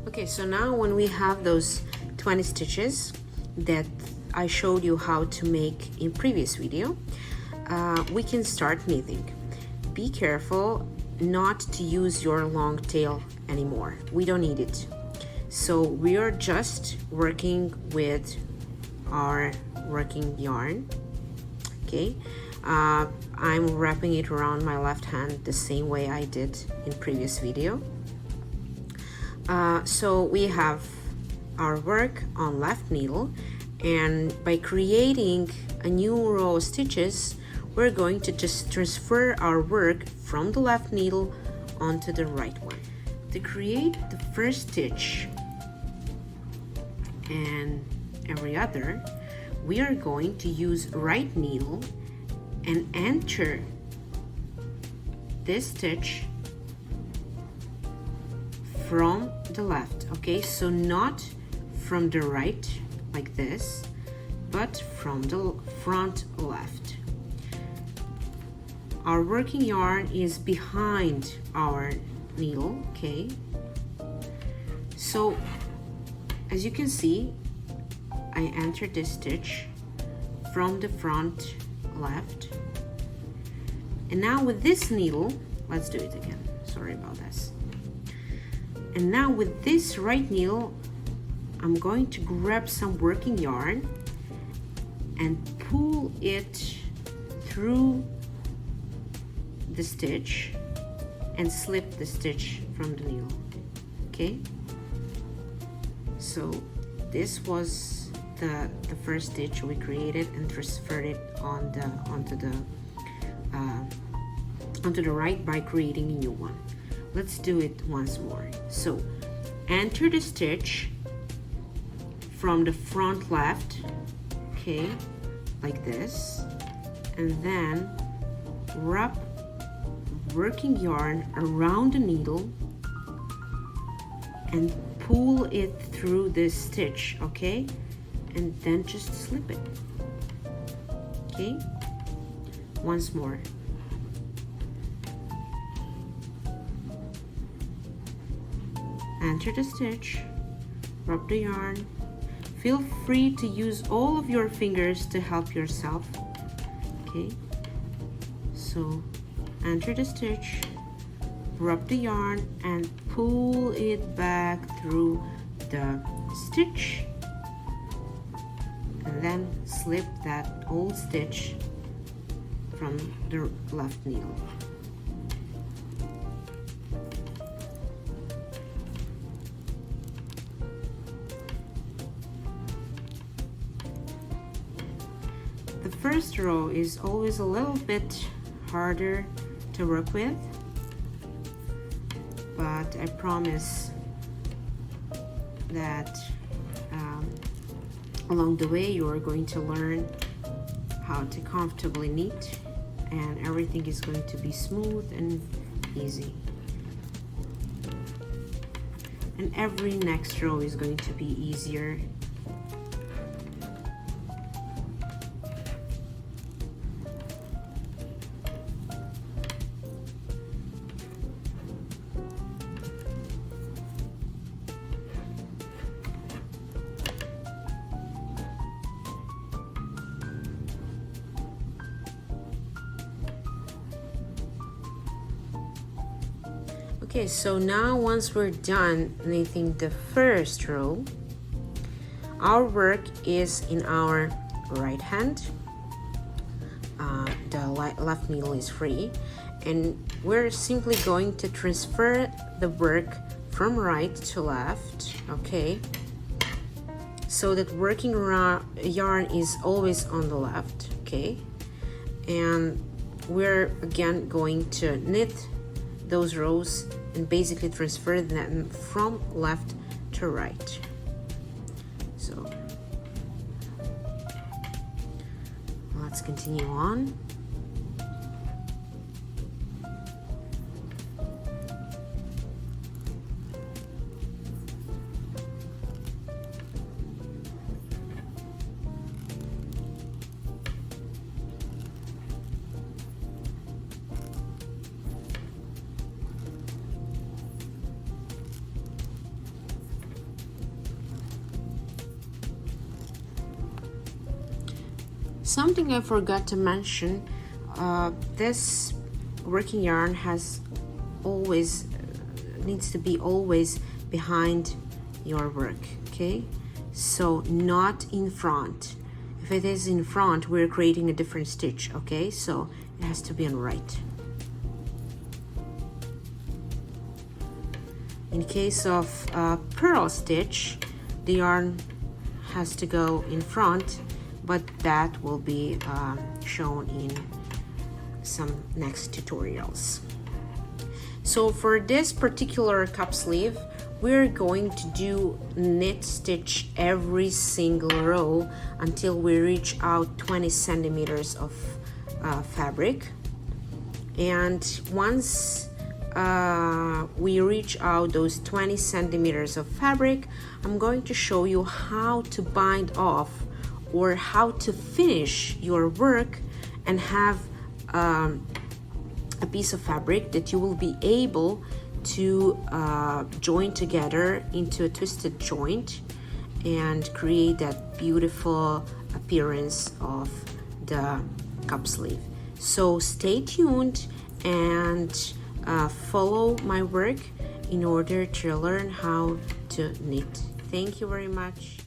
Okay, so now when we have those 20 stitches that I showed you how to make in previous video, we can start knitting. Be careful not to use your long tail anymore. We don't need it. So we are just working with our working yarn. Okay, I'm wrapping it around my left hand the same way I did in previous video. So we have our work on left needle, and by creating a new row of stitches, we're going to just transfer our work from the left needle onto the right one. To create the first stitch and every other, we are going to use right needle and enter this stitch from the left. Okay, so not from the right like this, but from the front left. Our working yarn is behind our needle. Okay, so as you can see, I entered this stitch from the front left, and now with this needle, let's do it again, sorry about this. And now with this right needle, I'm going to grab some working yarn and pull it through the stitch and slip the stitch from the needle. Okay, so this was the first stitch we created and transferred it onto the right by creating a new one. Let's do it once more. So enter the stitch from the front left, okay, like this, and then wrap working yarn around the needle and pull it through this stitch, okay, and then just slip it. Okay, once more. Enter the stitch, wrap the yarn. Feel free to use all of your fingers to help yourself. Okay, so enter the stitch, wrap the yarn, and pull it back through the stitch, and then slip that old stitch from the left needle. The first row is always a little bit harder to work with, but I promise that along the way you are going to learn how to comfortably knit, and everything is going to be smooth and easy. And every next row is going to be easier. Okay, so now once we're done knitting the first row, our work is in our right hand. The left needle is free, and we're simply going to transfer the work from right to left, okay, so that working yarn is always on the left, okay, and we're again going to knit those rows and basically transfer them from left to right. So let's continue on. Something I forgot to mention, this working yarn has always needs to be always behind your work, okay? So not in front. If it is in front, we're creating a different stitch, okay? So it has to be on right. In case of purl stitch, the yarn has to go in front, but that will be shown in some next tutorials. So for this particular cup sleeve, we're going to do knit stitch every single row until we reach out 20 centimeters of fabric. And once we reach out those 20 centimeters of fabric, I'm going to show you how to bind off or how to finish your work and have a piece of fabric that you will be able to join together into a twisted joint and create that beautiful appearance of the cup sleeve. So stay tuned and follow my work in order to learn how to knit. Thank you very much.